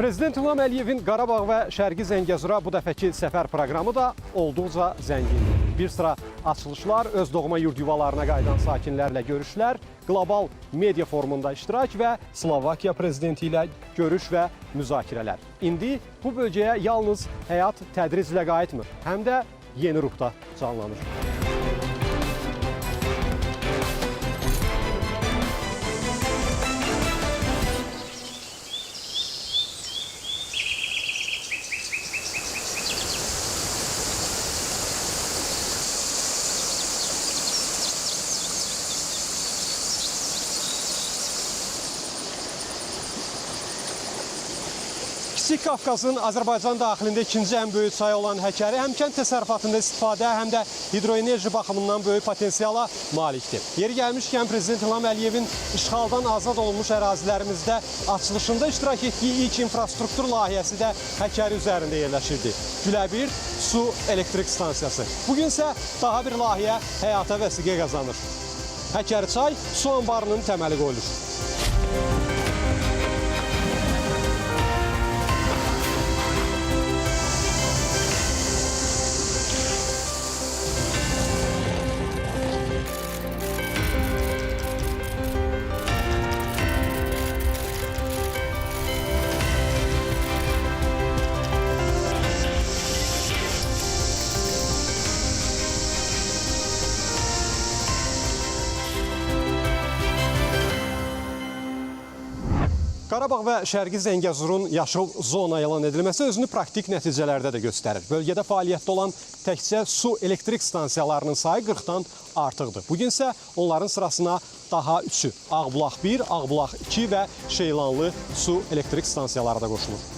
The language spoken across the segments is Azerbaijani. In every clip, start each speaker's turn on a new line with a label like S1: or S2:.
S1: Prezident İlham Əliyevin Qarabağ və Şərqi Zəngəzura bu dəfəki səfər proqramı da olduqca zəngindir. Bir sıra açılışlar, öz doğma yurd yuvalarına qayıdan sakinlərlə görüşlər, qlobal media forumunda iştirak və Slovakiya prezidenti ilə görüş və müzakirələr. İndi bu bölgəyə yalnız həyat tədriclə qayıtmır, həm də yeni ruhda canlanır. Kiçik Qafqazın Azərbaycan daxilində ikinci ən böyük çay olan Həkəri həm kənd təsərrüfatında istifadə, həm də hidroenerji baxımından böyük potensiala malikdir. Yeri gəlmişkən Prezident İlham Əliyevin işğaldan azad olunmuş ərazilərimizdə açılışında iştirak etdiyi ilk infrastruktur layihəsi də Həkəri üzərində yerləşirdi. Güləbir su elektrik stansiyası. Bugün isə daha bir layihə həyata vəsiqə qazanır. Həkəri çay su anbarının təməli qoyulur. Qarabağ və Şərqi Zəngəzurun yaşıl zona elan edilməsi özünü praktik nəticələrdə də göstərir. Bölgədə fəaliyyətdə olan təkcə su elektrik stansiyalarının sayı 40-dan artıqdır. Bugün isə onların sırasına daha 3-ü Ağbulaq 1, Ağbulaq 2 və Şeylanlı su elektrik stansiyaları da qoşulur.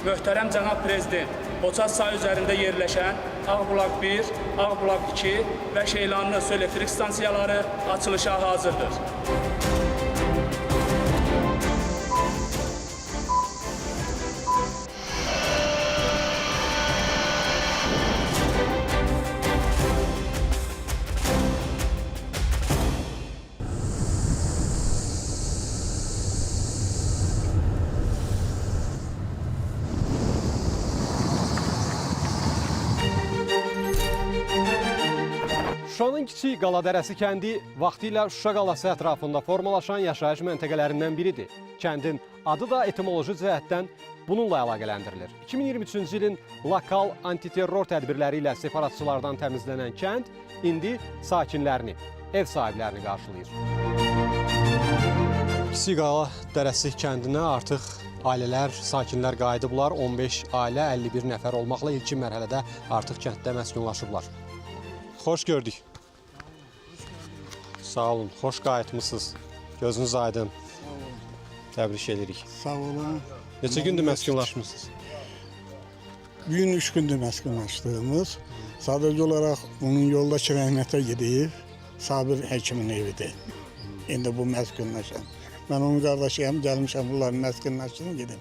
S2: Möhtərəm cənab Prezident, Oçaz çayı üzərində yerləşən Ağbulaq 1, Ağbulaq 2 və Şeylanlı su elektrik stansiyaları açılışa hazırdır.
S1: Şuşanın Kiçik Qaladərəsi kəndi vaxtilə Şuşa qalası ətrafında formalaşan yaşayış məntəqələrindən biridir. Kəndin adı da etimoloji cəhətdən bununla əlaqələndirilir. 2023-cü ilin lokal antiterror tədbirləri ilə separatçılardan təmizlənən kənd indi sakinlərini, ev sahiblərini qarşılayır. Kiçik Qaladərəsi kəndinə artıq ailələr, sakinlər qayıdıblar. 15 ailə, 51 nəfər olmaqla ilkin mərhələdə artıq kənddə məskunlaşıblar. Xoş gördük. Sağ olun, xoş qayıtmışsınız. Gözünüz aydın. Təbrik edirik.
S3: Sağ olun.
S1: Neçə gündür məskunlaşmışsınız?
S3: Bugün 3 gündür məskunlaşdığımız. Sadəcə olaraq onun yoldakı rəhmətə gedib, Sabir həkimin evidir. İndi bu məskunlaşan. Mən onun qardaşıyam, gəlmişəm bunların məskunlaşdığını gedim.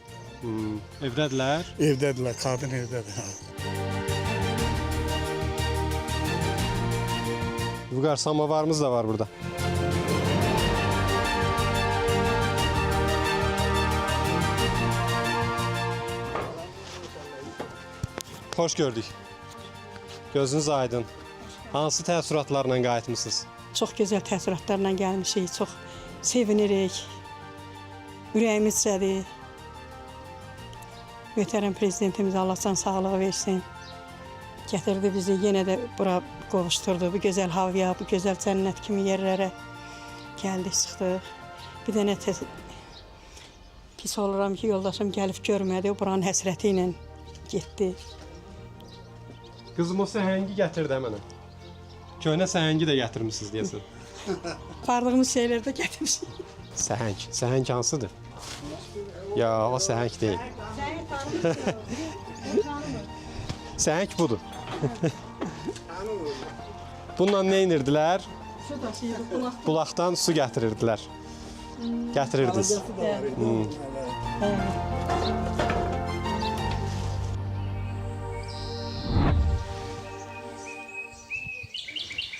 S1: Evdədirlər?
S3: Evdədirlər, qadın evdədir.
S1: Vüqar, samavarımız da var burada. Xoş gördük. Gözünüz aydın. Hansı təəssüratlarla qayıtmışsınız?
S4: Çox gözəl təəssüratlarla gəlmişik, çox sevinirik. Ürəyimiz istədir. Möhtərəm prezidentimiz Allah can sağlığı versin. Gətirdi bizi, yenə də bura qovuşturdu. Bu gözəl havaya, bu gözəl cənnət kimi yerlərə gəldik, çıxdıq. Bir dənə pis oluram ki, yoldaşım gəlib görmədi, o buranın həsrəti ilə getdi.
S1: Qızım o səhəngi gətirdi mənə. Köhnə səhəngi də gətirmişsiniz deyəsən.
S4: Apardığımız şeyləri də gətirmişik.
S1: Səhəng. Səhəng hansıdır? Ya, o səhəng deyil. Səhəng budur. Bununla nə inirdilər?
S4: Su daşıyırıq bulaq.
S1: Bulaqdan su gətirirdilər. Gətirirdiniz.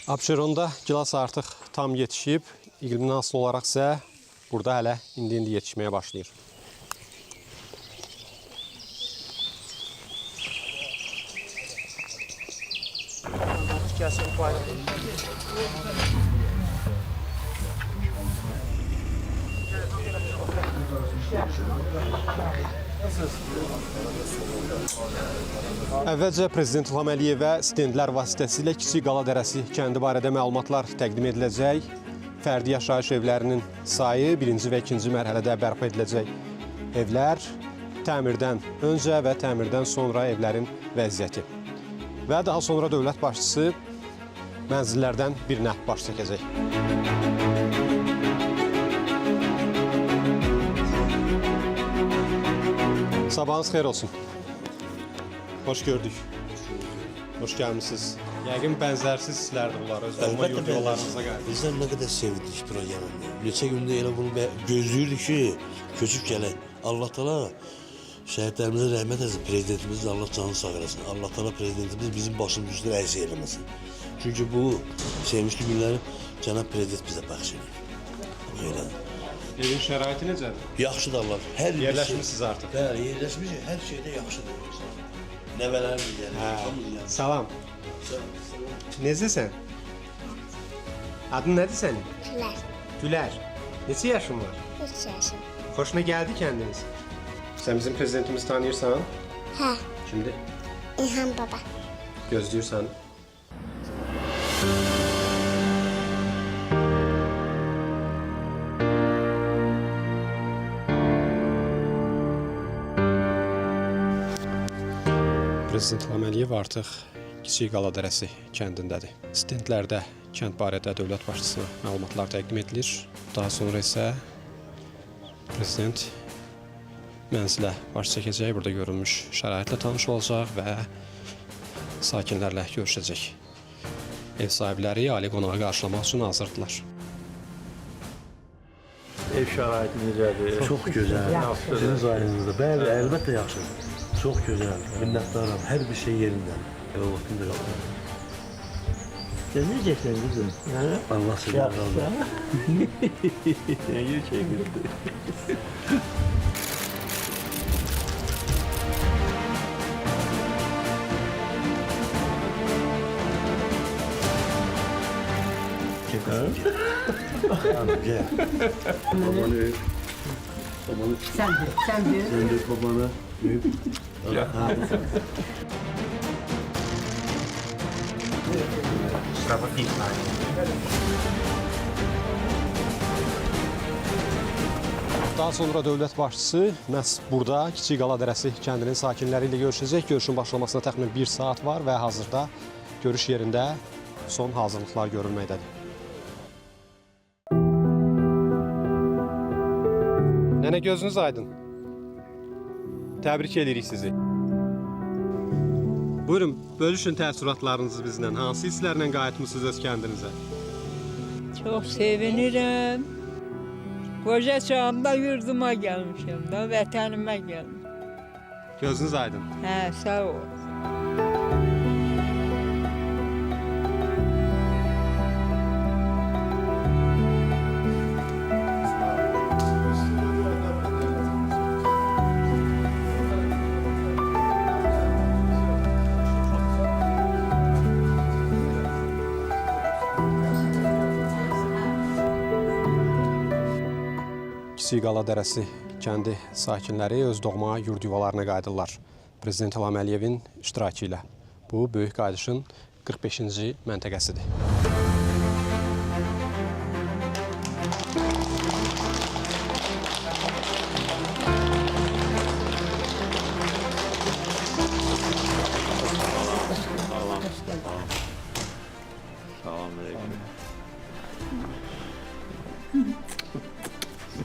S1: Abşeronda gilas artıq tam yetişib. İqlimdən asılı olaraq isə burada hələ indi yetişməyə başlayır. Əvvəlcə Prezident İlham Əliyevə stendlər vasitəsilə Kiçik Qala Dərəsi kəndi barədə məlumatlar təqdim ediləcək. Fərdi yaşayış evlərinin sayı birinci və ikinci mərhələdə bərpa ediləcək evlər, təmirdən öncə və təmirdən sonra evlərin vəziyyəti. Və daha sonra dövlət başçısı mənzillərdən birinə baş çəkəcək. Sabahınız xeyir olsun. Hoş gördük. Hoş gelmişsiniz. Yəqin bənzərsiz sizlərdir bunlar. Öz doğma yurdularınıza gəldik.
S5: Bizler ne kadar sevdik programını. Neçə gündə elə bunu gözləyirdik ki, köçüb gələk. Allah Teala şəhidlərimizə rəhmət etsin. Prezidentimiz Allah canını sağ eləsin. Allah Teala prezidentimiz bizim başımız üstüne əziz eləməsin. Çünki bu sevmişli günləri Cənab Prezident bizə bəxş edir. Öyle.
S1: Evin şəraiti necədir?
S5: Yaxşıdır Allah. Hər bir
S1: Yerləşmişsiniz artıq.
S5: Bəli, yerləşmişik. Hər şeydə yaxşıdır. Nəvələrimiz yəni.
S1: Salam. Necəsən? Adın nədir sənin?
S6: Güler.
S1: Gülər. Neçə yaşın var?
S6: 3 yaşım.
S1: Xoşuna gəldi kəndiniz? Sən bizim prezidentimizi tanıyırsan?
S6: Ha,
S1: Kimdir?
S6: İlhan baba.
S1: Gözləyirsən. Prezident İlham Əliyev artıq Kiçik Qala Dərəsi kəndindədir. Stendlərdə kənd barədə dövlət başçısına məlumatlar təqdim edilir. Daha sonra isə prezident mənzilə baş çəkəcək, burada görülmüş şəraitlə tanış olacaq və sakinlərlə görüşəcək. Ev sahibləri ali qonağı qarşılamaq üçün hazırdılar.
S7: Ev şəraiti necədir?
S5: Çox gözəl. Sizin sayenizdə. Bəli, əlbəttə yaxşıdır. Çox gözəl. Minnətdaram. Hər bir şey yerində. Elə vaxtında yoxdur.
S7: Sən necəsən qızım?
S5: Allah seni razı olsun.
S7: Nəyə çəkildi?
S5: Tamam, gel. Babanı öp. Babanı
S8: Sen de.
S5: sen de öp babanı. Öp.
S1: Daha sonra dövlət başçısı məhz burada Kiçik Qala Dərəsi kəndinin sakinləri ilə görüşəcək. Görüşün başlamasına təxminən 1 saat var və hazırda görüş yerində son hazırlıqlar görülməkdədir. Nənə gözünüz aydın. Təbrik edirik sizi. Buyurun, bölüşün təəssüratlarınızı bizlə. Hansı hisslərlə qayıtmısınız öz kəndinizə?
S8: Çok sevinirim. Koca çağımda yurduma gelmişim da, vətənimə geldim.
S1: Gözünüz aydın.
S8: Hə, sağ ol.
S1: Kiçik Qala Dərəsi kəndi sakinləri öz doğma yurd yuvalarına qayıdırlar. Prezident İlham Əliyevin iştirakı ilə. Bu, böyük qayıdışın 45-ci məntəqəsidir.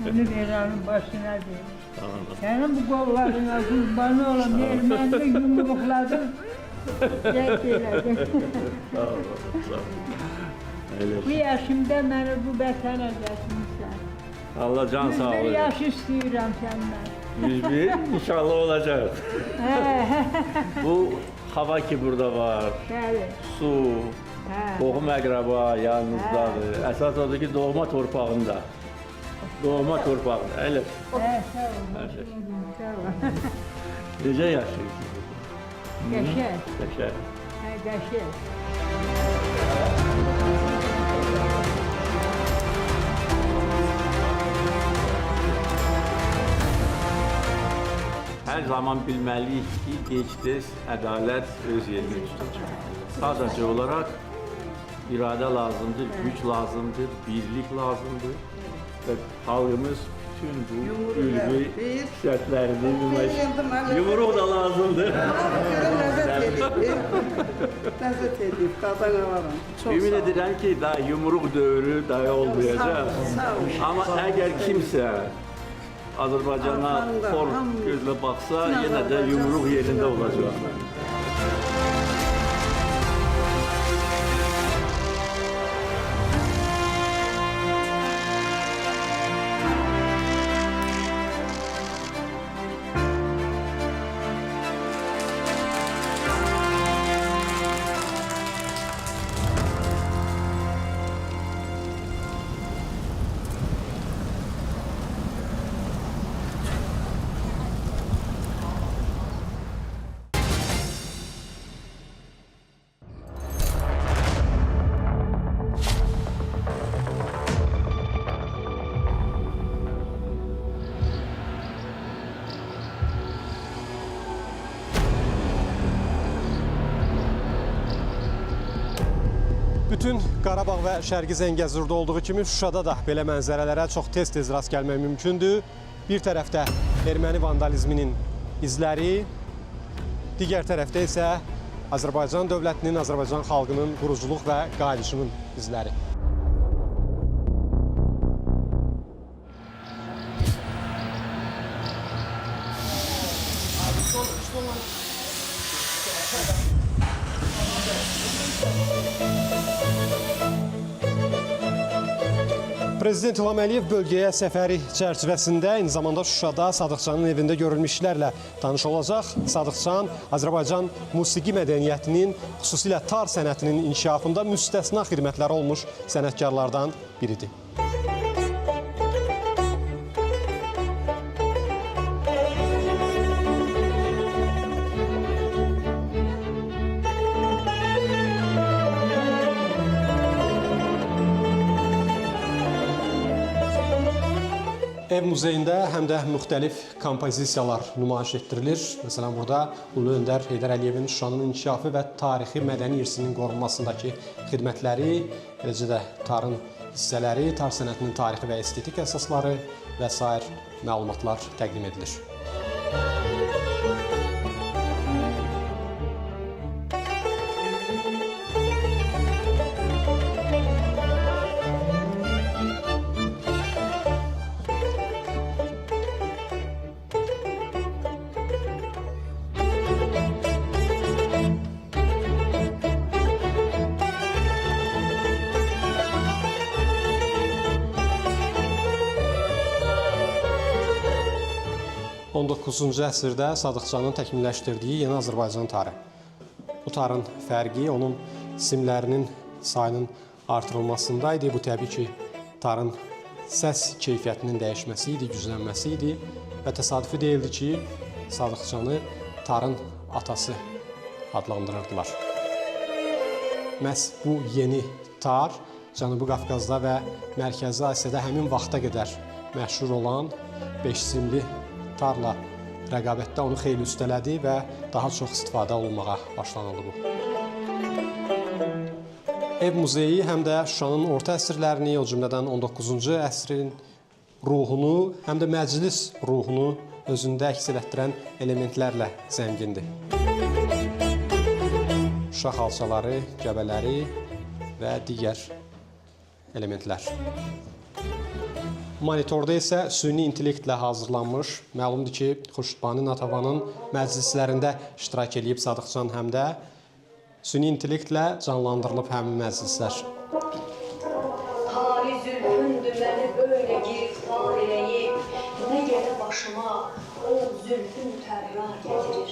S8: Seni verenin başına değil. Senin bu kollarına kurban oğlum, elmen de yumrukladım. Gel gelelim. Bu yaşımda məni bu vətənə gətirmişsən.
S7: Allah can sağ
S8: 101
S7: olun.
S8: yaş istəyirəm səndən.
S7: 101 inşallah olacak. Bu hava ki burada var,
S8: Bəli.
S7: su,
S8: Hə.
S7: qohum əqrəba yanınızdadır. Əsas odur ki, doğma torpağında. Doğma torpağında. Elə.
S8: Hə, sağ ol. Sağ ol.
S7: Necə yaşayırsınız?
S8: Qəşəng.
S7: Qəşəng.
S8: Hə, qəşəng.
S7: Hər zaman bilməliyik ki, gec-tez ədalət öz yerini tutur. Sadəcə olaraq iradə lazımdır, güc lazımdır, birlik lazımdır və xalqımız bütün bu ülvi şərtlərini yumruq da lazımdır.
S9: Ləzzət edib, qadan alaram.
S7: Ümid edirəm ki, daha yumruq dövrü daha olmayacaq. Amma əgər kimsə Azərbaycana xor gözlə baxsa, yenə də yumruq yerində olacaq.
S1: Bütün Qarabağ və Şərqi Zəngəzurda olduğu kimi Şuşada da belə mənzərələrə çox tez-tez rast gəlmək mümkündür. Bir tərəfdə erməni vandalizminin izləri, digər tərəfdə isə Azərbaycan dövlətinin, Azərbaycan xalqının quruculuq və qayıdışının izləri. Prezident İlham Əliyev bölgəyə səfəri çərçivəsində eyni zamanda Şuşada Sadıqcanın evində görülmüş işlərlə tanış olacaq. Sadıqcan Azərbaycan musiqi mədəniyyətinin, xüsusilə tar sənətinin inkişafında müstəsna xidmətləri olmuş sənətkarlardan biridir. Ev muzeyində həm də müxtəlif kompozisiyalar nümayiş etdirilir. Məsələn, burada Ulu Öndər Heydər Əliyevin Şuşanın inkişafı və tarixi mədəni irsinin qorunmasındakı xidmətləri, eləcə də tarın hissələri, tar sənətinin tarixi və estetik əsasları və sair məlumatlar təqdim edilir. On 19-cu əsrdə Sadıqcanın təkmilləşdirdiyi Yeni Azərbaycan tarı. Bu tarın fərqi onun simlərinin sayının artırılmasında idi. Bu təbii ki, tarın səs keyfiyyətinin dəyişməsi idi, güclənməsi idi və təsadüfi deyildi ki, Sadıqcanı tarın atası adlandırırdılar. Məhz bu yeni tar Cənubi Qafqazda və Mərkəzi Asiyada həmin vaxta qədər məşhur olan 5 simli tarla rəqabətdə onu xeyli üstələdi və daha çox istifadə olunmağa başlanıldı bu. Ev muzeyi həm də Şuşanın orta əsrlərini, o cümlədən 19-cu əsrin ruhunu, həm də məclis ruhunu özündə əks etdirən elementlərlə zəngindir. Şuşa xalçaları, gəbələri və digər elementlər. Monitorda isə süni intellektlə hazırlanmış, məlumdur ki, Xurşudbani Natavanın məclislərində iştirak edib Sadıqcan həm də süni intellektlə canlandırılıb həmin məclislər.
S10: başıma o zülfün tərra gətirir.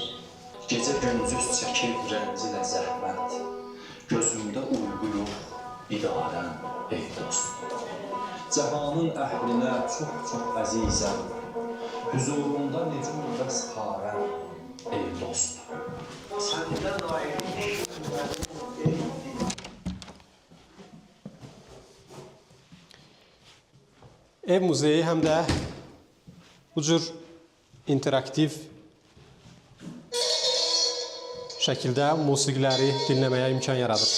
S11: Gecə gündüz çəkir rənzilə zəhmət, gözümdə uyğu yox, idarən, ey dost. Cəhanın əhlinə çox əzizəm, hüzurunda necə bəs xarəm, ey dost. Səndən ayrı
S1: Ev muzeyi həm də bu cür interaktiv şəkildə musiqiləri dinləməyə imkan yaradır.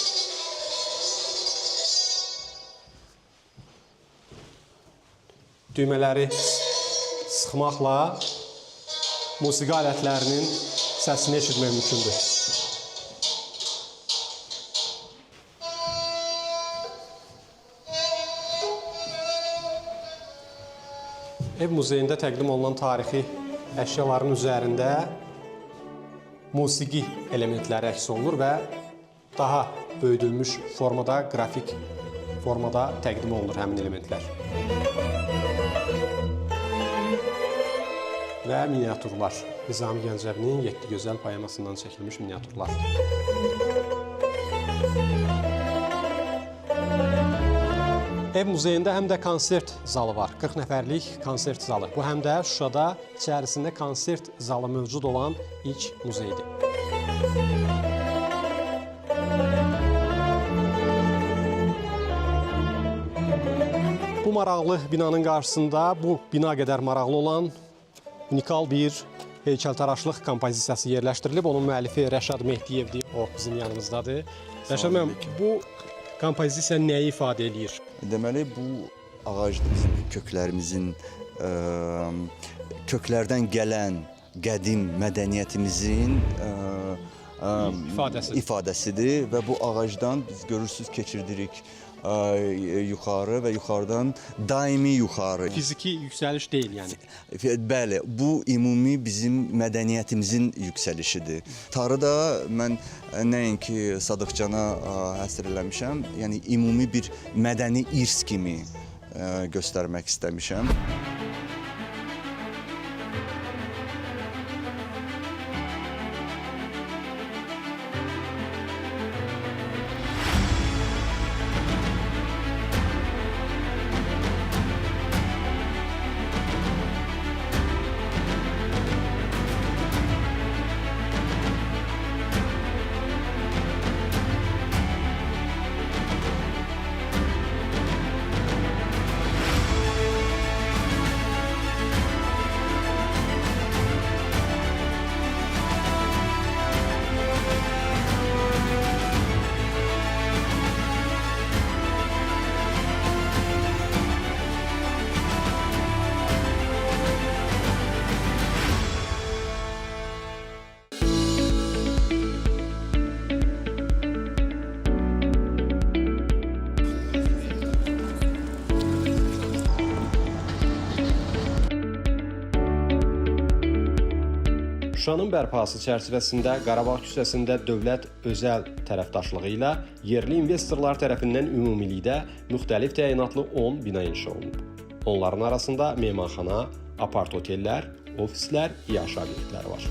S1: Düymələri sıxmaqla musiqi alətlərinin səsini eşitmək mümkündür. Ev muzeyində təqdim olunan tarixi əşyaların üzərində musiqi elementləri əks olunur və daha böyüdülmüş formada, qrafik formada təqdim olunur həmin elementlər. Və miniaturlar. Nizami Gəncəvinin 7 gözəl poemasından çəkilmiş miniaturlar. Ev muzeyində həm də konsert zalı var. 40 nəfərlik konsert zalı. Bu həm də Şuşada içərisində konsert zalı mövcud olan ilk muzeydir. Bu maraqlı binanın qarşısında bu bina qədər maraqlı olan unikal bir heykəltaraşlıq kompozisiyası yerləşdirilib. Onun müəllifi Rəşad Mehdiyevdir. O bizim yanımızdadır. Rəşad müəllim, bu kompozisiya nəyi ifadə edir?
S12: Deməli, bu ağacdır bizim köklərimizin, köklərdən gələn qədim mədəniyyətimizin ifadəsidir və bu ağacdan biz görürsünüz keçirdirik yuxarı və yuxarıdan daimi yuxarı.
S1: Fiziki yüksəliş deyil yəni.
S12: Bəli, bu ümumi bizim mədəniyyətimizin yüksəlişidir. Tarıda mən nəinki Sadıqcana həsr eləmişəm, yəni ümumi bir mədəni irs kimi göstərmək istəmişəm.
S1: Şuşanın bərpası çərçivəsində Qarabağ küçəsində dövlət özəl tərəfdaşlığı ilə yerli investorlar tərəfindən ümumilikdə müxtəlif təyinatlı 10 bina inşa olunub. Onların arasında mehmanxana, apart otellər, ofislər, yaşayış obyektləri var.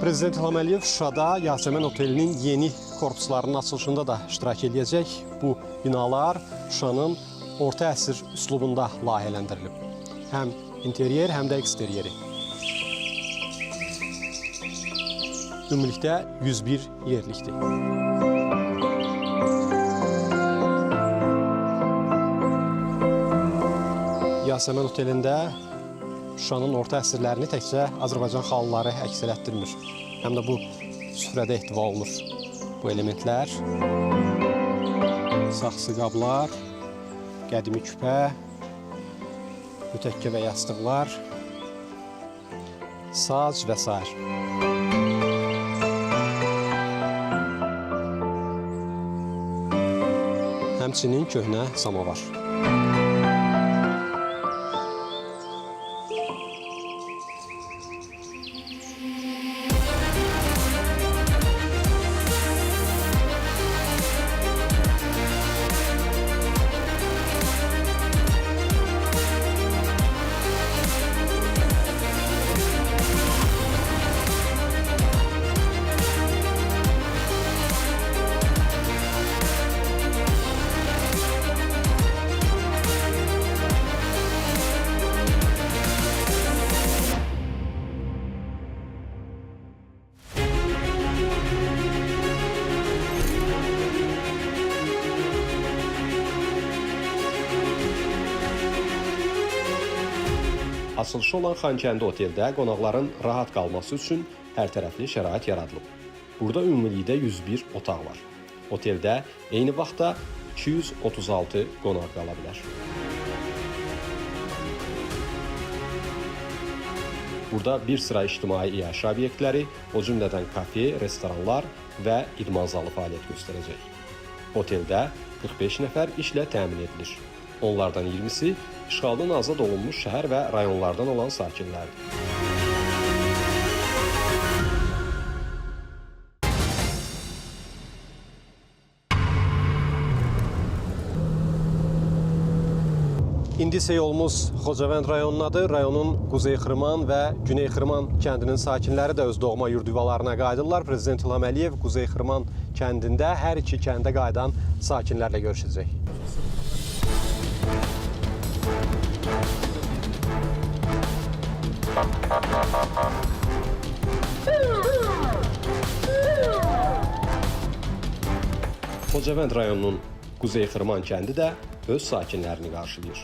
S1: Prezident İlham Əliyev Şuşada Yasəmən Otelinin yeni korpuslarının açılışında da iştirak edəcək. Bu binalar Şuşanın orta əsr üslubunda layihələndirilib. Həm interyer, həm də eksteryeri. Ümumilikdə 101 yerlikdir. Yasəmən Otelində Şuşanın orta əsrlərini təkcə Azərbaycan xalqları əks elətdirmir. Həm də bu süfrədə ehtiva olunur. Bu elementlər, saxsı qablar, qədimi küpə, mütəkkə və yastıqlar, sac və s. Həmçinin köhnə samavar. Açılışı olan Xankəndi oteldə qonaqların rahat qalması üçün hər tərəfli şərait yaradılıb. Burada ümumilikdə 101 otaq var. Oteldə eyni vaxtda 236 qonaq qala bilər. Burada bir sıra ictimai iaşə obyektləri, o cümlədən kafe, restoranlar və idman zalı fəaliyyət göstərəcək. Oteldə 45 nəfər işlə təmin edilir. Onlardan 20-si işğaldan azad olunmuş şəhər və rayonlardan olan sakinlərdir. İndi isə yolumuz Xocavənd rayonundadır. Rayonun Quzey Xırman və Güney Xırman kəndinin sakinləri də öz doğma yurd yuvalarına qayıdırlar. Prezident İlham Əliyev Quzey Xırman kəndində hər iki kəndə qayıdan sakinlərlə görüşəcək. Xocavənd rayonunun Quzey Xırman kəndi də öz sakinlərini qarşılayır.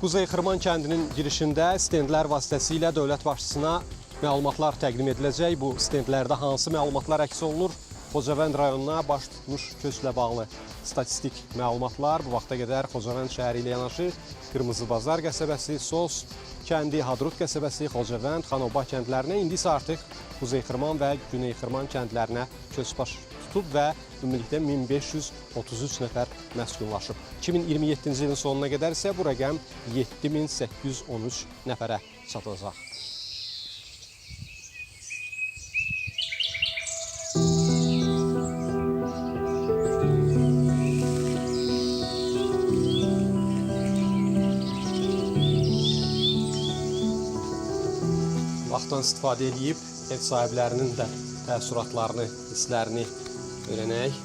S1: Quzey Xırman kəndinin girişində stendlər vasitəsilə dövlət başçısına məlumatlar təqdim ediləcək. Bu stendlərdə hansı məlumatlar əks olunur? Xocavənd rayonuna baş tutmuş köçlə bağlı statistik məlumatlar bu vaxta qədər Xocavənd şəhəri ilə yanaşı Qırmızı Bazar qəsəbəsi, Sos kəndi, Hadrut qəsəbəsi, Xocavənd, Xanoba kəndlərinə, indi isə artıq Quzey Xırman və Güney Xırman kəndlərinə köç baş tutub və ümumilikdə 1533 nəfər məskunlaşıb. 2027-ci ilin sonuna qədər isə bu rəqəm 7813 nəfərə çatacaq. Vaxtdan istifadə edib ev sahiblərinin də təəssüratlarını, hisslərini öyrənək.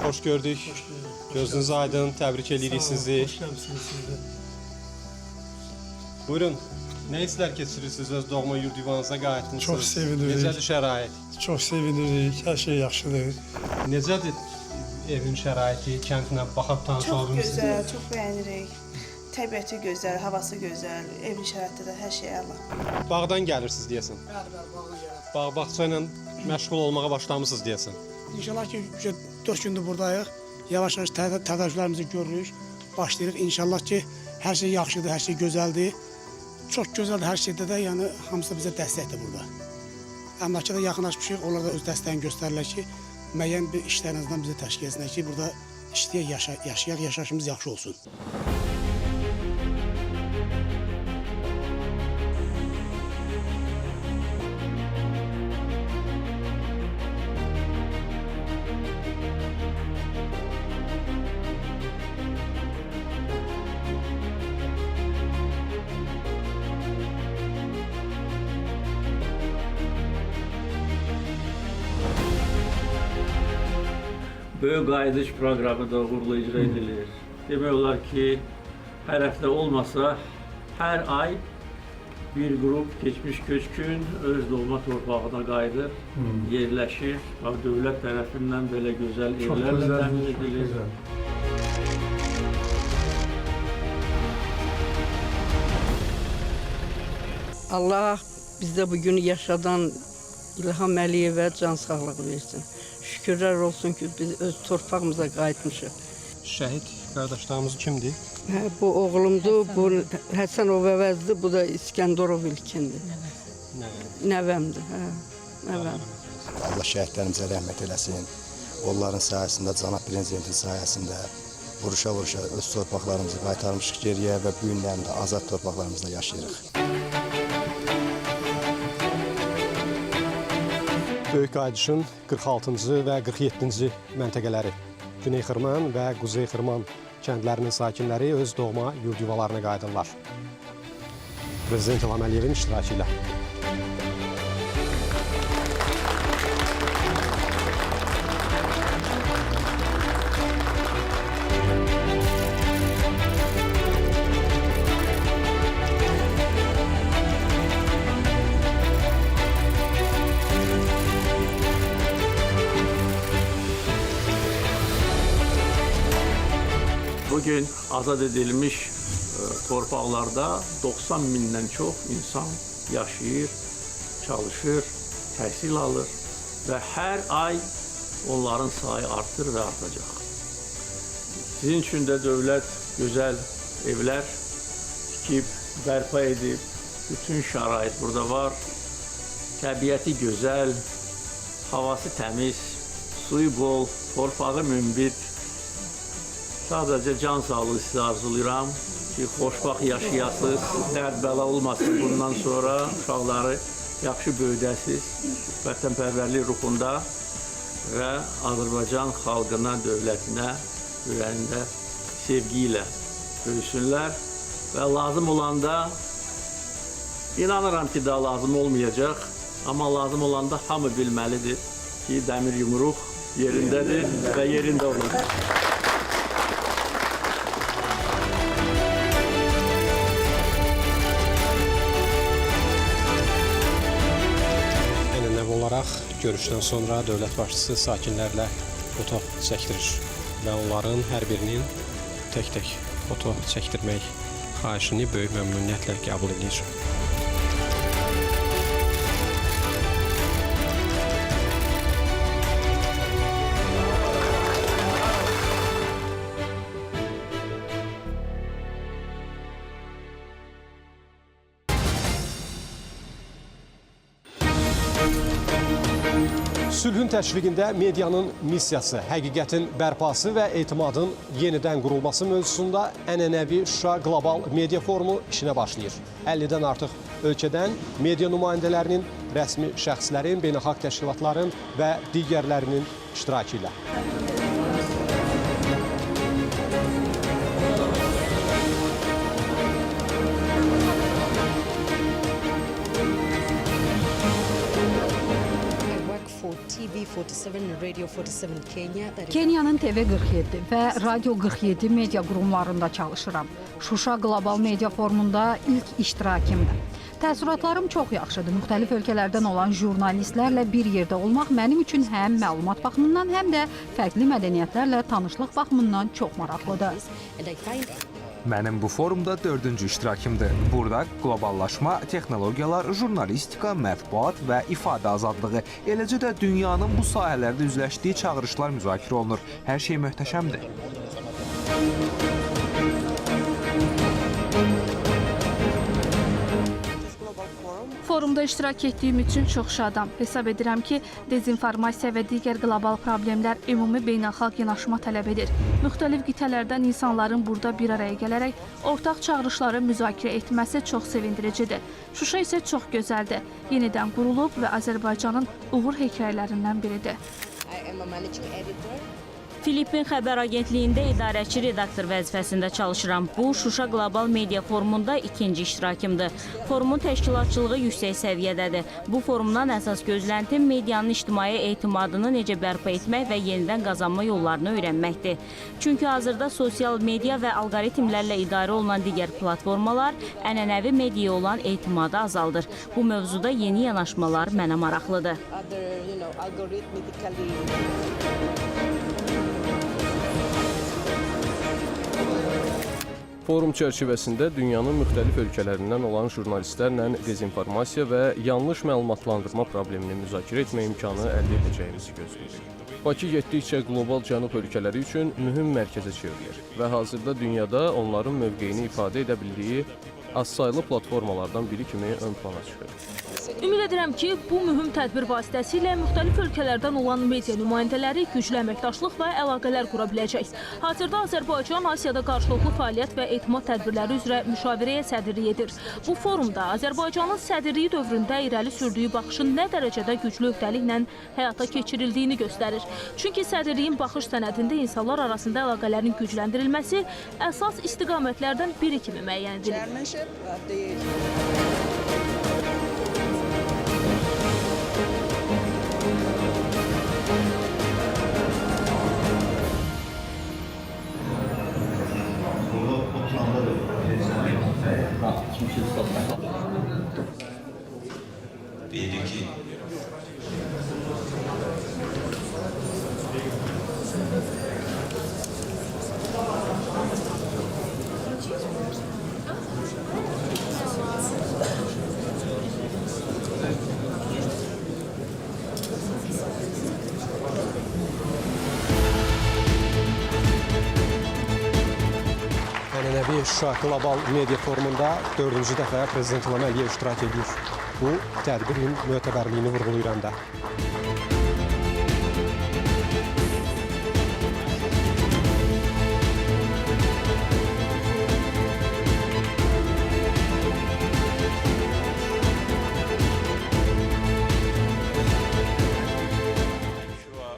S1: Xoş gördük. Gözünüz aydın, təbrik edirik sizi.
S13: Xoş gəlmişsiniz siz də.
S1: Buyurun, nə hisslər keçirirsiniz öz doğma yurd yuvanıza qayıtmışsınız?
S13: Çox sevinirik.
S1: Necədir şərait?
S13: Çox sevinirik, hər şey yaxşıdır.
S1: Necədir evin şəraiti, kəndinə baxıb tanış oldunuz?
S14: Çox gözəl, çox bəyənirik. Təbiəti gözəl, havası gözəl, evli şəraitdə də hər şey əla.
S1: Bağdan gəlirsiniz deyəsən?
S9: Bəli, bağdan gəlirəm.
S1: Bağ-bağça ilə məşğul olmağa başlamısınız deyəsən?
S9: İnşallah ki, 4 gündür buradayıq. Yavaş-yavaş tədarüklərimizi görürük, başlayırıq. İnşallah ki, hər şey yaxşıdır, hər şey gözəldir. Çox gözəldir hər şeydə də, yəni hamısı da bizə dəstəkdir burada. Əmlakə də yaxınlaşmışıq, onlar da öz dəstəyini göstərirlər ki, müəyyən bir işlərinizdən bizə təşkil etsinlər ki, burada işləyək, yaşayaq, yaşayışımız yaxşı olsun.
S7: Böyük qayıdış proqramı da uğurlu icra edilir. Demək olar ki, hər həftə olmasa, hər ay bir qrup keçmiş köçkün öz doğma torpağına qayıdır, yerləşir. Dövlət tərəfindən belə gözəl evlərlə təmin edilir.
S8: Allah bizdə bugün yaşadan İlham Əliyevə can sağlığı versin. Şükürlər olsun ki, biz öz torpağımıza qayıtmışıq.
S1: Şəhid qardaşlarımız kimdir?
S4: Bu oğlumdur, bu Həsənov Əvəzdir, bu da İskəndərov İlkindir. Nəvəmdir, nəvəm.
S15: Allah şəhidlərimizə rəhmət eləsin. Onların sayəsində, cənab prezidentin sayəsində vuruşa-vuruşa öz torpaqlarımızı qaytarmışıq geriyə və bu günlərin də azad torpaqlarımızda yaşayırıq.
S1: Böyük Qaydışın 46-cı və 47-ci məntəqələri Güney Xırman və Quzey Xırman kəndlərinin sakinləri öz doğma yurd yuvalarına qayıdırlar. Prezident İlham Əliyevin iştirakı ilə.
S7: Bugün azad edilmiş torpaqlarda 90 mindən çox insan yaşayır, çalışır, təhsil alır və hər ay onların sayı artır və artacaq. Sizin üçün də dövlət gözəl evlər tikib, bərpa edib, bütün şərait burada var. Təbiəti gözəl, havası təmiz, suyu bol, torpağı münbit. Sadəcə can sağlığı sizə arzulayıram ki, xoşbaxt yaşayasınız, dərd bəla olmasın bundan sonra, uşaqları yaxşı böyüdəsiniz, vətənpərvərlik ruhunda və Azərbaycan xalqına, dövlətinə, ürəyində sevgi ilə böyüsünlər və lazım olanda, inanıram ki, daha lazım olmayacaq, amma lazım olanda hamı bilməlidir ki, dəmir yumruq yerindədir və yerində olur.
S1: Görüşdən sonra dövlət başçısı sakinlərlə foto çəkdirir və onların hər birinin tək-tək foto çəkdirmək xahişini böyük məmnuniyyətlə qəbul edir. Sülhün təşviqində medianın missiyası, həqiqətin bərpası və etimadın yenidən qurulması mövzusunda ənənəvi Şuşa Qlobal Media Forumu işinə başlayır. 50-dən artıq ölkədən media nümayəndələrinin, rəsmi şəxslərin, beynəlxalq təşkilatların və digərlərinin iştirakı ilə.
S16: Kenyanın TV47 və Radio 47 media qurumlarında çalışıram. Şuşa Qlobal Media Forumunda ilk iştirakimdir. Təəssüratlarım çox yaxşıdır. Müxtəlif ölkələrdən olan jurnalistlərlə bir yerdə olmaq mənim üçün həm məlumat baxımından, həm də fərqli mədəniyyətlərlə tanışlıq baxımından çox maraqlıdır.
S17: Mənim bu forumda 4-cü iştirakımdır. Burada qloballaşma, texnologiyalar, jurnalistika, mətbuat və ifadə azadlığı, eləcə də dünyanın bu sahələrdə üzləşdiyi çağırışlar müzakirə olunur. Hər şey möhtəşəmdir.
S18: Forumda iştirak etdiyim üçün çox şadam. Hesab edirəm ki, dezinformasiya və digər qlobal problemlər ümumi beynəlxalq yanaşma tələb edir. Müxtəlif qitələrdən insanların burada bir araya gələrək ortaq çağırışları müzakirə etməsi çox sevindiricidir. Şuşa isə çox gözəldir. Yenidən qurulub və Azərbaycanın uğur hekayələrindən biridir.
S19: Filippin xəbər agentliyində idarəçi redaktor vəzifəsində çalışıram. Bu, Şuşa Qlobal Media Forumunda ikinci iştirakımdır. Forumun təşkilatçılığı yüksək səviyyədədir. Bu forumdan əsas gözləntim medianın ictimai etimadını necə bərpa etmək və yenidən qazanma yollarını öyrənməkdir. Çünki hazırda sosial media və alqoritmlərlə idarə olunan digər platformalar ənənəvi mediaya olan etimadı azaldır. Bu mövzuda yeni yanaşmalar mənə maraqlıdır.
S20: Forum çərçivəsində dünyanın müxtəlif ölkələrindən olan jurnalistlərlə dezinformasiya və yanlış məlumatlandırma problemini müzakirə etmə imkanı əldə edəcəyimizi gözləyirik. Bakı getdikcə qlobal cənub ölkələri üçün mühüm mərkəzə çevrilir və hazırda dünyada onların mövqeyini ifadə edə bildiyi azsaylı platformalardan biri kimi ön plana çıxır.
S18: Ümid edirəm ki, bu mühüm tədbir vasitəsilə müxtəlif ölkələrdən olan media nümayəndələri güclü əməkdaşlıq və əlaqələr qura biləcək. Hazırda Azərbaycan Asiyada qarşılıqlı fəaliyyət və etimad tədbirləri üzrə müşavirəyə sədrlik edir. Bu forumda Azərbaycanın sədrliyi dövründə irəli sürdüyü baxışın nə dərəcədə güclü öhdəliklə həyata keçirildiyini göstərir. Çünki sədrliyin baxış sənədində insanlar arasında əlaqələrin gücləndirilməsi əsas istiqamətlərdən biri kimi müəyyən edilir.
S1: Ənənəvi Şuşa Qlobal Media Forumunda 4-cü dəfə Prezident İlham Əliyev iştirak edir. Bu tədbirin mötəbərliyini vurğulayıram da.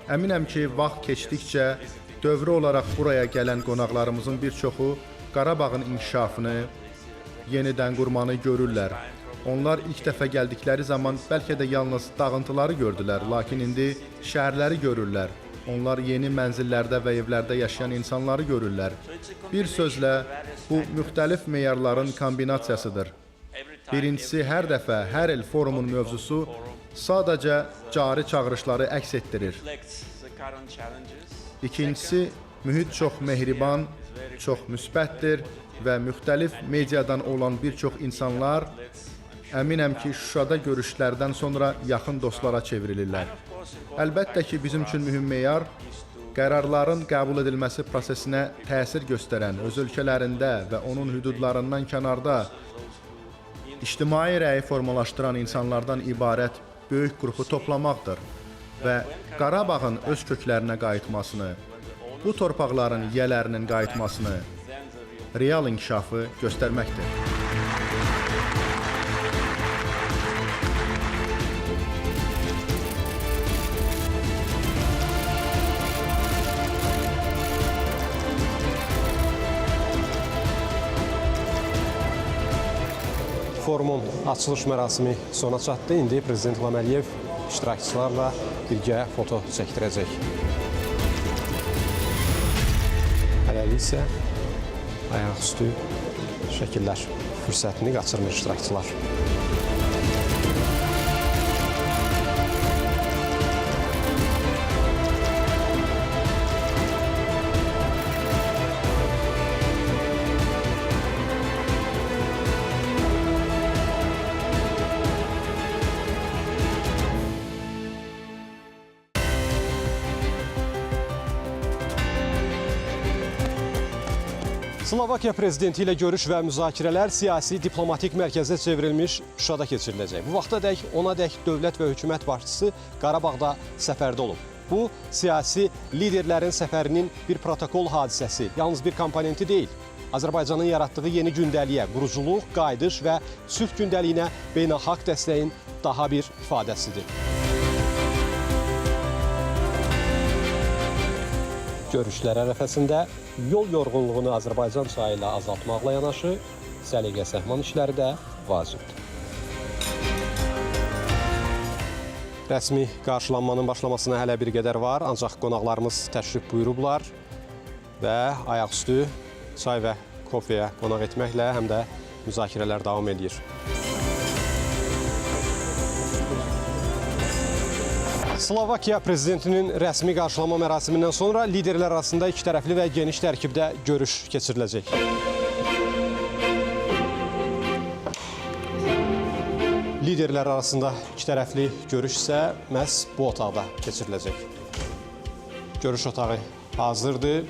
S21: Əminəm ki, vaxt keçdikcə dövrü olaraq buraya gələn qonaqlarımızın bir çoxu Qarabağın inkişafını, yenidən qurmanı görürlər. Onlar ilk dəfə gəldikləri zaman bəlkə də yalnız dağıntıları gördülər, lakin indi şəhərləri görürlər. Onlar yeni mənzillərdə və evlərdə yaşayan insanları görürlər. Bir sözlə, bu müxtəlif meyarların kombinasiyasıdır. Birincisi, hər dəfə, hər il forumun mövzusu sadəcə cari çağırışları əks etdirir. İkincisi, mühit çox mehriban, çox müsbətdir və müxtəlif mediadan olan bir çox insanlar əminəm ki, Şuşada görüşlərdən sonra yaxın dostlara çevrilirlər. Əlbəttə ki, bizim üçün mühüm meyar qərarların qəbul edilməsi prosesinə təsir göstərən, öz ölkələrində və onun hüdudlarından kənarda ictimai rəyi formalaşdıran insanlardan ibarət böyük qrupu toplamaqdır və Qarabağın öz köklərinə qayıtmasını, bu torpaqların yiyələrinin qayıtmasını, real inkişafı göstərməkdir.
S1: Forumun açılış mərasimi sona çatdı. İndi Prezident İlham Əliyev iştirakçılarla birgə foto çəkdirəcək. Hələlik isə ayaqüstü şəkillər fürsətini qaçırmır iştirakçılar. Slovakiya prezidenti ilə görüş və müzakirələr siyasi diplomatik mərkəzə çevrilmiş Şuşada keçiriləcək. Bu vaxtadək onadək dövlət və hökumət başçısı Qarabağda səfərdə olub. Bu, siyasi liderlərin səfərinin bir protokol hadisəsi, yalnız bir komponenti deyil. Azərbaycanın yaratdığı yeni gündəliyə, quruculuq, qayıdış və sülh gündəliyinə beynəlxalq dəstəyin daha bir ifadəsidir. Görüşlər ərəfəsində yol yorğunluğunu Azərbaycan çayı ilə azaltmaqla yanaşı, səliqə səhman işləri də vacibdir. Rəsmi qarşılanmanın başlamasına hələ bir qədər var, ancaq qonaqlarımız təşrif buyurublar və ayaqüstü çay və kofeyə qonaq etməklə həm də müzakirələr davam edir. Slovakiya prezidentinin rəsmi qarşılama mərasimindən sonra liderlər arasında ikitərəfli və geniş tərkibdə görüş keçiriləcək. liderlər arasında ikitərəfli görüş isə məhz bu otaqda keçiriləcək. Görüş otağı hazırdır.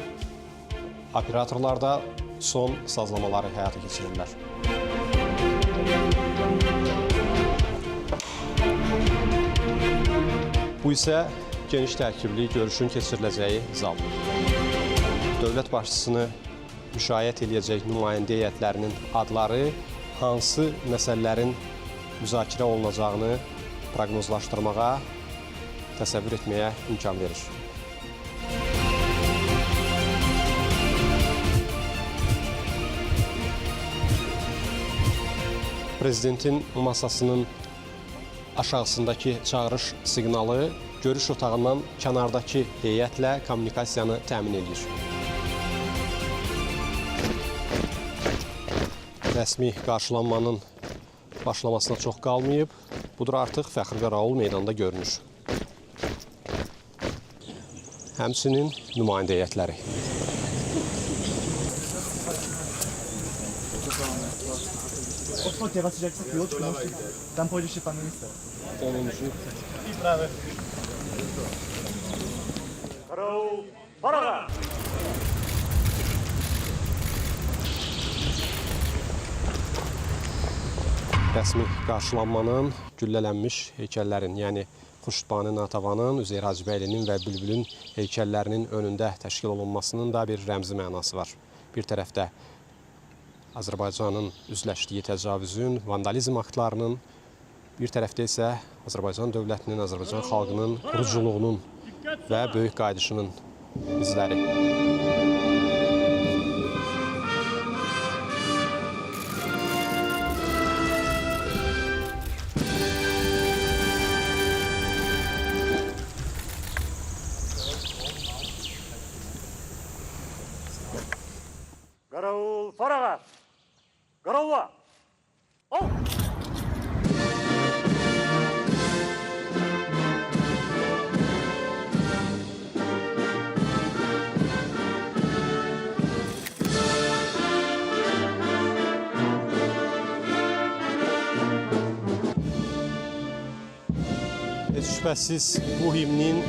S1: Operatorlar da son sazlamaları həyata keçirirlər. Bu isə geniş tərkibli görüşün keçiriləcəyi zal. Dövlət başçısını müşayiət edəcək nümayəndə heyətlərinin adları hansı məsələlərin müzakirə olunacağını proqnozlaşdırmağa, təsəvvür etməyə imkan verir. Prezidentin masasının aşağısındakı çağırış siqnalı görüş otağından kənardakı heyətlə kommunikasiyanı təmin edir. Rəsmi qarşılanmanın başlamasına çox qalmayıb. Budur artıq Fəxri Qaravul meydanda görünür. Həmçinin nümayəndə heyətləri. Rəsmi qarşılanmanın güllələnmiş heykəllərin, yəni Xurşudbani Natavanın, Üzeyir Hacıbəylinin və Bülbülün heykəllərinin önündə təşkil olunmasının da bir rəmzi mənası var. Bir tərəfdə Azərbaycanın üzləşdiyi təcavüzün, vandalizm aktlarının, bir tərəfdə isə Azərbaycan dövlətinin, Azərbaycan xalqının quruculuğunun və böyük qayıdışının izləri.
S2: Qaravul, farağa! Qaravula! Al!
S1: Heç şübhəsiz bu himnin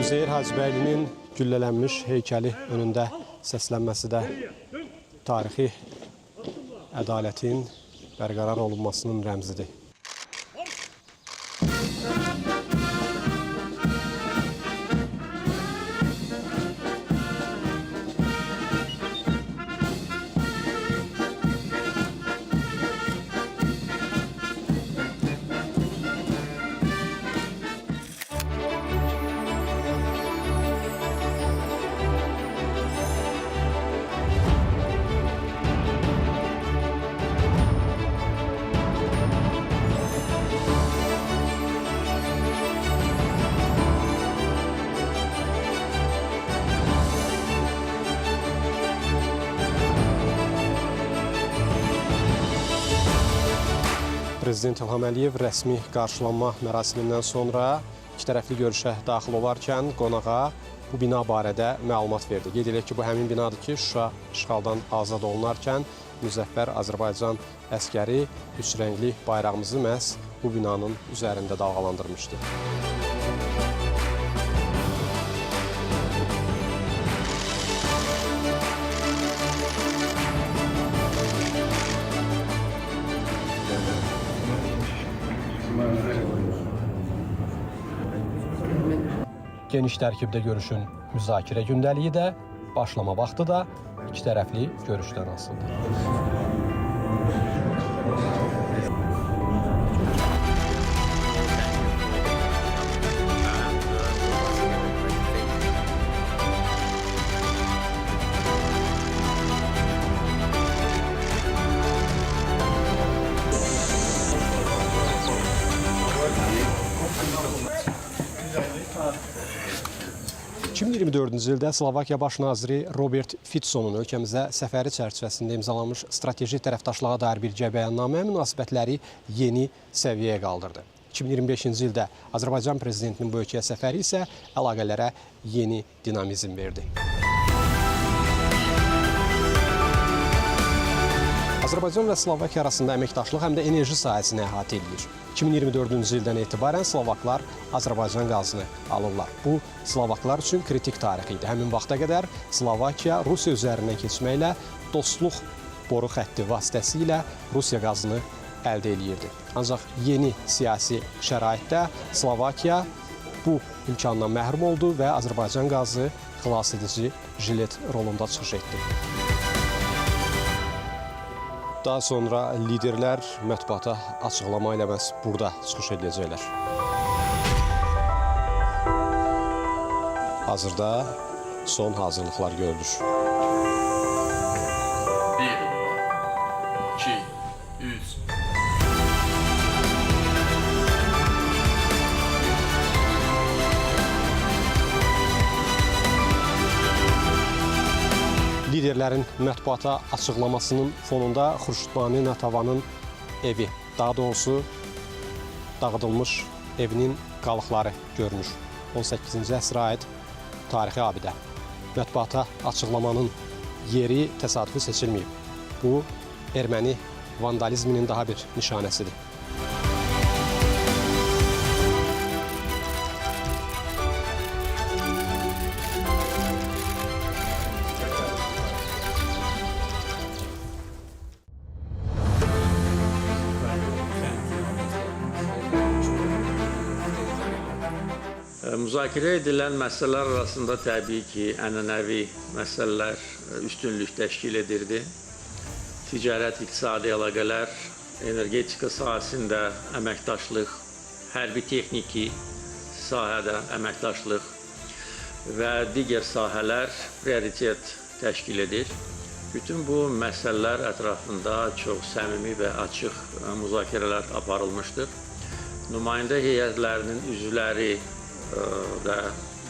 S1: Üzeyir Hacıbəylinin güllələnmiş heykəli önündə səslənməsi də tarixi ədalətin bərqərar olunmasının rəmzidir. Prezident İlham Əliyev rəsmi qarşılanma mərasimindən sonra ikitərəfli görüşə daxil olarkən qonağa bu bina barədə məlumat verdi. Qeyd edək ki, bu həmin binadır ki, Şuşa işğaldan azad olunarkən Müzəffər Azərbaycan əskəri üç rəngli bayrağımızı məhz bu binanın üzərində dalğalandırmışdı. Geniş tərkibdə görüşün müzakirə gündəliyi də, başlama vaxtı da ikitərəfli görüşdən asılıdır. ...2024-cü ildə Slovakiya Baş naziri Robert Fitsonun ölkəmizə səfəri çərçivəsində imzalanmış strateji tərəfdaşlığa dair birgə bəyannamə münasibətləri yeni səviyyəyə qaldırdı. 2025-ci ildə Azərbaycan prezidentinin bu ölkəyə səfəri isə əlaqələrə yeni dinamizm verdi. Azərbaycan və Slovakiya arasında əməkdaşlıq həm də enerji sahəsini əhatə edilir. 2024-cü ildən etibarən Slovaklar Azərbaycan qazını alırlar. Bu, Slovaklar üçün kritik tarix idi. Həmin vaxta qədər Slovakiya Rusiya üzərindən keçməklə dostluq boru xətti vasitəsilə Rusiya qazını əldə edirdi. Ancaq yeni siyasi şəraitdə Slovakiya bu imkandan məhrum oldu və Azərbaycan qazı xilas edici jilet rolunda çıxış etdi. Daha sonra liderlər mətbuata açıqlama ilə məhz burada çıxış edəcəklər. Hazırda son hazırlıqlar görülür.
S11: 1, 2, 3.
S1: Liderlərin mətbuata açıqlamasının fonunda Xurşudbani Natavanın evi, daha doğrusu dağıdılmış evinin qalıqları görünür. 18-ci əsrə aid tarixi abidə. Mətbuata açıqlamanın yeri təsadüfi seçilməyib. Bu, erməni vandalizminin daha bir nişanəsidir.
S7: Müzakirə edilən məsələlər arasında təbii ki, ənənəvi məsələlər üstünlük təşkil edirdi. Ticarət, iqtisadi əlaqələr, energetika sahəsində əməkdaşlıq, hərbi texniki sahədə əməkdaşlıq və digər sahələr prioritet təşkil edir. Bütün bu məsələlər ətrafında çox səmimi və açıq müzakirələr aparılmışdır. Nümayəndə heyətlərinin üzvləri da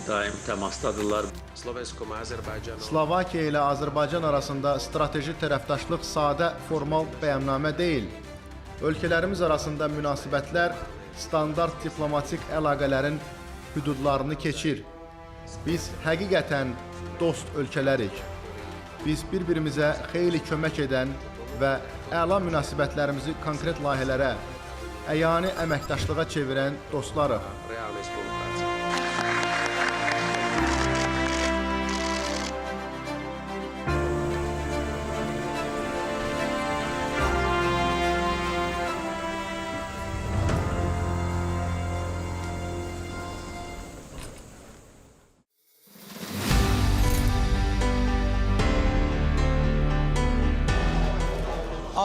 S7: daim təmasdadırlar.
S21: Slovakiya ilə Azərbaycan arasında strateji tərəfdaşlıq sadə formal bəyannamə deyil. Ölkələrimiz arasında münasibətlər standart diplomatik əlaqələrin hüdudlarını keçir. Biz həqiqətən dost ölkələrik. Biz bir-birimizə xeyli kömək edən və əla münasibətlərimizi konkret layihələrə, əyani əməkdaşlığa çevirən dostlarıq.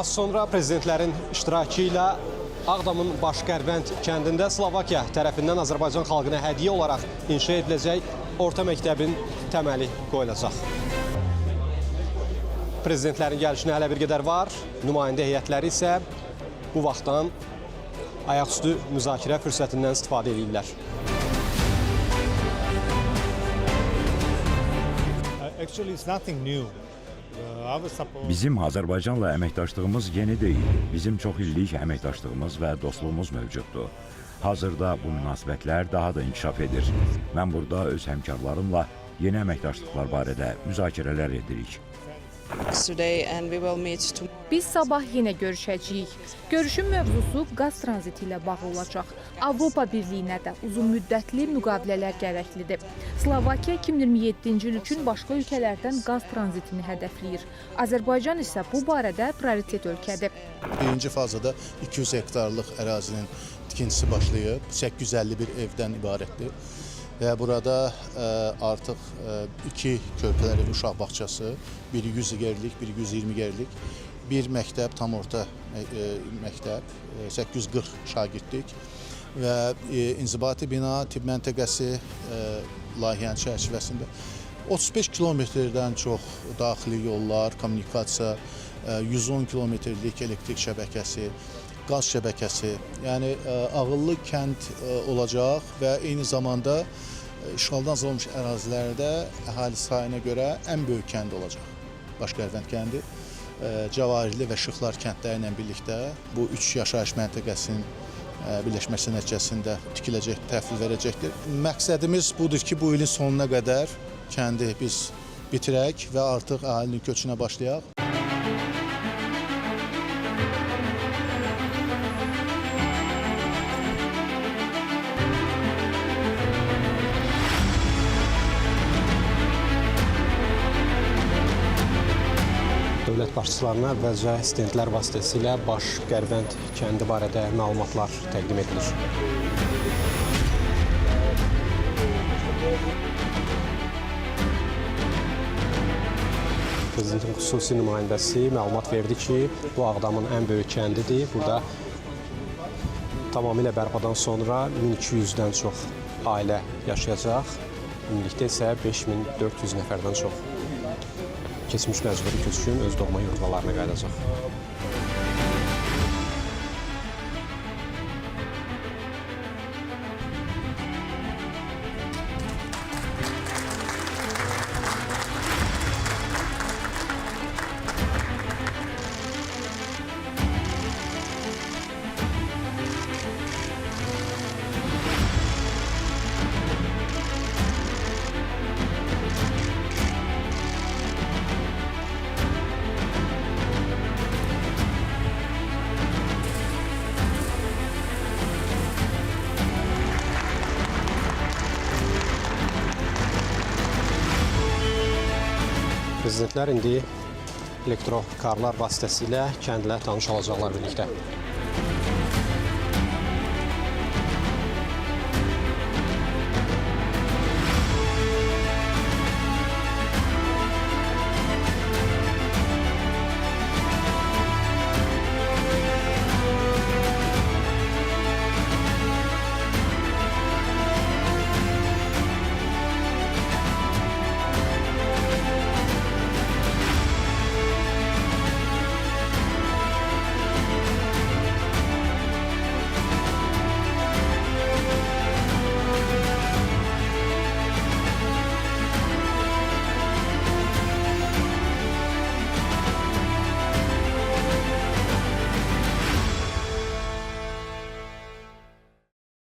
S1: Az sonra prezidentlərin iştirakı ilə Ağdamın Başqərvənd kəndində Slovakiya tərəfindən Azərbaycan xalqına hədiyyə olaraq inşa ediləcək orta məktəbin təməli qoyulacaq. Prezidentlərin gəlişinə hələ bir qədər var. Nümayəndə heyətləri isə bu vaxtdan ayaqüstü müzakirə fürsətindən istifadə edirlər.
S13: Actually, it's nothing new.
S3: Bizim Azərbaycanla əməkdaşlığımız yeni deyil. Bizim çox illik əməkdaşlığımız və dostluğumuz mövcuddur. Hazırda bu münasibətlər daha da inkişaf edir. Mən burada öz həmkarlarımla yeni əməkdaşlıqlar barədə müzakirələr edirik.
S22: Biz sabah yenə görüşəcəyik. Görüşün mövzusu qaz tranziti ilə bağlı olacaq. Avropa Birliyinə də uzunmüddətli müqavilələr gərəklidir. Slovakiya 2027-ci il üçün başqa ölkələrdən qaz tranzitini hədəfləyir. Azərbaycan isə bu barədə prioritet ölkədir.
S23: Birinci fazada 200 hektarlıq ərazinin tikintisi başlayıb. 851 evdən ibarətdir. Və burada artıq iki körpələr evi uşaq bağçası, biri 100 yerlik, biri 120 yerlik, bir məktəb, tam orta məktəb, 840 şagirdlik və inzibati bina, tibb məntəqəsi layihənin çərçivəsində 35 kilometrdən çox daxili yollar, kommunikasiya, 110 kilometrlik elektrik şəbəkəsi, qaz şəbəkəsi, yəni ağıllı kənd olacaq və eyni zamanda işğaldan azalmış ərazilərdə əhali sayına görə ən böyük kənd olacaq. Başqərvənd kəndi Cavarili və Şıxlar kəndləri ilə birlikdə bu 3 yaşayış məntəqəsinin birləşməsi nəticəsində tikiləcək, təhvil verəcəkdir. Məqsədimiz budur ki, bu ilin sonuna qədər kəndi biz bitirək və artıq əhalinin köçünə başlayaq.
S1: başçılarına əvvəlcə stendlər vasitəsilə Baş Qərbənd kəndi barədə məlumatlar təqdim edilir. Prezidentin xüsusi nümayəndəsi məlumat verdi ki, bu Ağdamın ən böyük kəndidir. Burada tamamilə bərpadan sonra 1200-dən çox ailə yaşayacaq. Ümumilikdə isə 5400 nəfərdən çox keçmiş məcburi köçkün öz doğma yurtlarına qayıdacaq. Prezidentlər indi elektrokarlar vasitəsilə kəndlə tanış olacaqlar birlikdə.